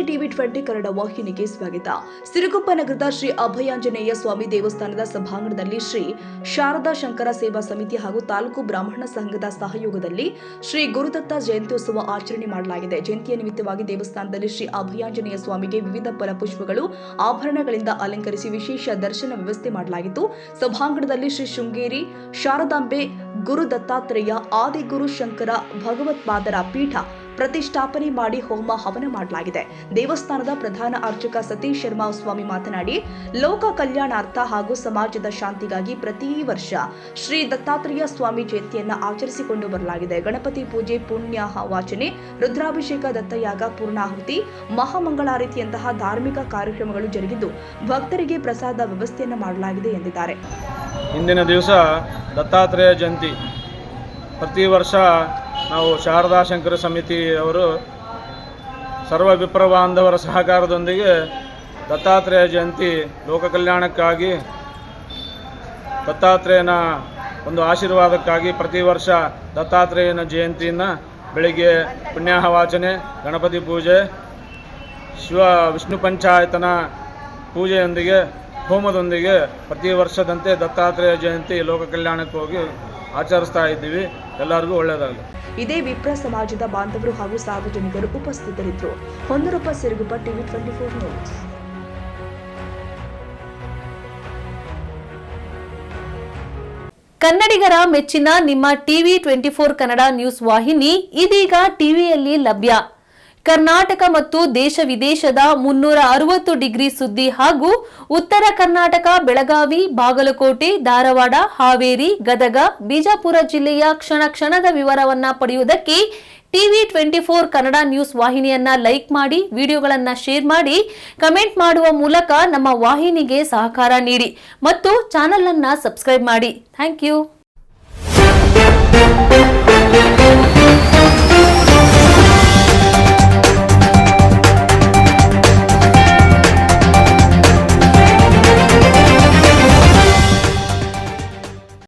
TV 20 Kannada ವಾಹಿನಿಗೆ ಸ್ವಾಗತ. ಸಿರುಗುಪ್ಪ ನಗರದ ಶ್ರೀ ಅಭಯಾಂಜನೇಯ ಸ್ವಾಮಿ ದೇವಸ್ಥಾನದ ಸಭಾಂಗಣದಲ್ಲಿ ಶ್ರೀ ಶಾರದಾ ಶಂಕರ ಸೇವಾ ಸಮಿತಿ ಹಾಗೂ ತಾಲೂಕು ಬ್ರಾಹ್ಮಣ ಸಂಘದ ಸಹಯೋಗದಲ್ಲಿ ಶ್ರೀ ಗುರುದತ್ತ ಜಯಂತ್ಯೋತ್ಸವ ಆಚರಣೆ ಮಾಡಲಾಗಿದೆ. ಜಯಂತಿಯ ನಿಮಿತ್ತವಾಗಿ ದೇವಸ್ಥಾನದಲ್ಲಿ ಶ್ರೀ ಅಭಯಾಂಜನೇಯ ಸ್ವಾಮಿಗೆ ವಿವಿಧ ಫಲಪುಷ್ಪಗಳು, ಆಭರಣಗಳಿಂದ ಅಲಂಕರಿಸಿ ವಿಶೇಷ ದರ್ಶನ ವ್ಯವಸ್ಥೆ ಮಾಡಲಾಗಿತ್ತು. ಸಭಾಂಗಣದಲ್ಲಿ ಶ್ರೀ ಶೃಂಗೇರಿ ಶಾರದಾಂಬೆ ಗುರುದತ್ತಾತ್ರೇಯ ಆದಿಗುರು ಶಂಕರ ಭಗವತ್ಪಾದರ ಪೀಠ ಪ್ರತಿಷ್ಠಾಪನೆ ಮಾಡಿ ಹೋಮ ಹವನ ಮಾಡಲಾಗಿದೆ. ದೇವಸ್ಥಾನದ ಪ್ರಧಾನ ಅರ್ಚಕ ಸತೀಶ್ ಶರ್ಮಾ ಸ್ವಾಮಿ ಮಾತನಾಡಿ, ಲೋಕ ಕಲ್ಯಾಣಾರ್ಥ ಹಾಗೂ ಸಮಾಜದ ಶಾಂತಿಗಾಗಿ ಪ್ರತಿ ವರ್ಷ ಶ್ರೀ ದತ್ತಾತ್ರೇಯ ಸ್ವಾಮಿ ಜಯಂತಿಯನ್ನು ಆಚರಿಸಿಕೊಂಡು ಬರಲಾಗಿದೆ. ಗಣಪತಿ ಪೂಜೆ, ಪುಣ್ಯ ವಾಚನೆ, ರುದ್ರಾಭಿಷೇಕ, ದತ್ತಯಾಗ, ಪೂರ್ಣಾಹುತಿ, ಮಹಾಮಂಗಳಾರತಿಯಂತಹ ಧಾರ್ಮಿಕ ಕಾರ್ಯಕ್ರಮಗಳು ಜರುಗಿದ್ದು ಭಕ್ತರಿಗೆ ಪ್ರಸಾದ ವ್ಯವಸ್ಥೆಯನ್ನು ಮಾಡಲಾಗಿದೆ ಎಂದಿದ್ದಾರೆ. ಇಂದಿನ ದಿವಸ ದತ್ತಾತ್ರೇಯ ಜಯಂತಿ. ಪ್ರತಿ ವರ್ಷ ನಾವು ಶಾರದಾ ಶಂಕರ ಸಮಿತಿಯವರು ಸರ್ವ ವಿಪ್ರ ಬಾಂಧವರ ಸಹಕಾರದೊಂದಿಗೆ ದತ್ತಾತ್ರೇಯ ಜಯಂತಿ ಲೋಕ ಕಲ್ಯಾಣಕ್ಕಾಗಿ, ದತ್ತಾತ್ರೇಯನ ಒಂದು ಆಶೀರ್ವಾದಕ್ಕಾಗಿ ಪ್ರತಿ ವರ್ಷ ದತ್ತಾತ್ರೇಯನ ಜಯಂತಿಯನ್ನು ಬೆಳಿಗ್ಗೆ ಪುಣ್ಯಾಹವಾಚನೆ, ಗಣಪತಿ ಪೂಜೆ, ವಿಷ್ಣು ಪಂಚಾಯತನ ಪೂಜೆಯೊಂದಿಗೆ, ಹೋಮದೊಂದಿಗೆ ಪ್ರತಿ ವರ್ಷದಂತೆ ದತ್ತಾತ್ರೇಯ ಜಯಂತಿ ಲೋಕ ಕಲ್ಯಾಣಕ್ಕೆ ಹೋಗಿ ಆಚರಿಸ್ತಾ ಇದ್ದೀವಿ. ಎಲ್ಲರಿಗೂ ಒಳ್ಳೆಯದಾಗಲಿ. ಇದೇ ವಿಪ್ರ ಸಮಾಜದ ಬಾಂಧವರು ಹಾಗೂ ಸಾರ್ವಜನಿಕರು ಉಪಸ್ಥಿತರಿದ್ದರು. ಹೊಂದರೂಪ, ಸಿರುಗುಪ್ಪ, ಟಿವಿ 24 ನ್ಯೂಸ್. ಕನ್ನಡಿಗರ ಮೆಚ್ಚಿನ ನಿಮ್ಮ ಟಿವಿ 24 ಕನ್ನಡ ನ್ಯೂಸ್ ವಾಹಿನಿ ಇದೀಗ ಟಿವಿಯಲ್ಲಿ ಲಭ್ಯ. ಕರ್ನಾಟಕ ಮತ್ತು ದೇಶ ವಿದೇಶದ 360 ಡಿಗ್ರಿ ಸುದ್ದಿ ಹಾಗೂ ಉತ್ತರ ಕರ್ನಾಟಕ, ಬೆಳಗಾವಿ, ಬಾಗಲಕೋಟೆ, ಧಾರವಾಡ, ಹಾವೇರಿ, ಗದಗ, ಬಿಜಾಪುರ ಜಿಲ್ಲೆಯ ಕ್ಷಣ ಕ್ಷಣದ ವಿವರವನ್ನ ಪಡೆಯುವುದಕ್ಕೆ ಟಿವಿ 24 ಕನ್ನಡ ನ್ಯೂಸ್ ವಾಹಿನಿಯನ್ನ ಲೈಕ್ ಮಾಡಿ, ವಿಡಿಯೋಗಳನ್ನ ಶೇರ್ ಮಾಡಿ, ಕಮೆಂಟ್ ಮಾಡುವ ಮೂಲಕ ನಮ್ಮ ವಾಹಿನಿಗೆ ಸಹಕಾರ ನೀಡಿ ಮತ್ತು ಚಾನೆಲ್ ಅನ್ನ ಸಬ್ಸ್ಕ್ರೈಬ್ ಮಾಡಿ. Thank you.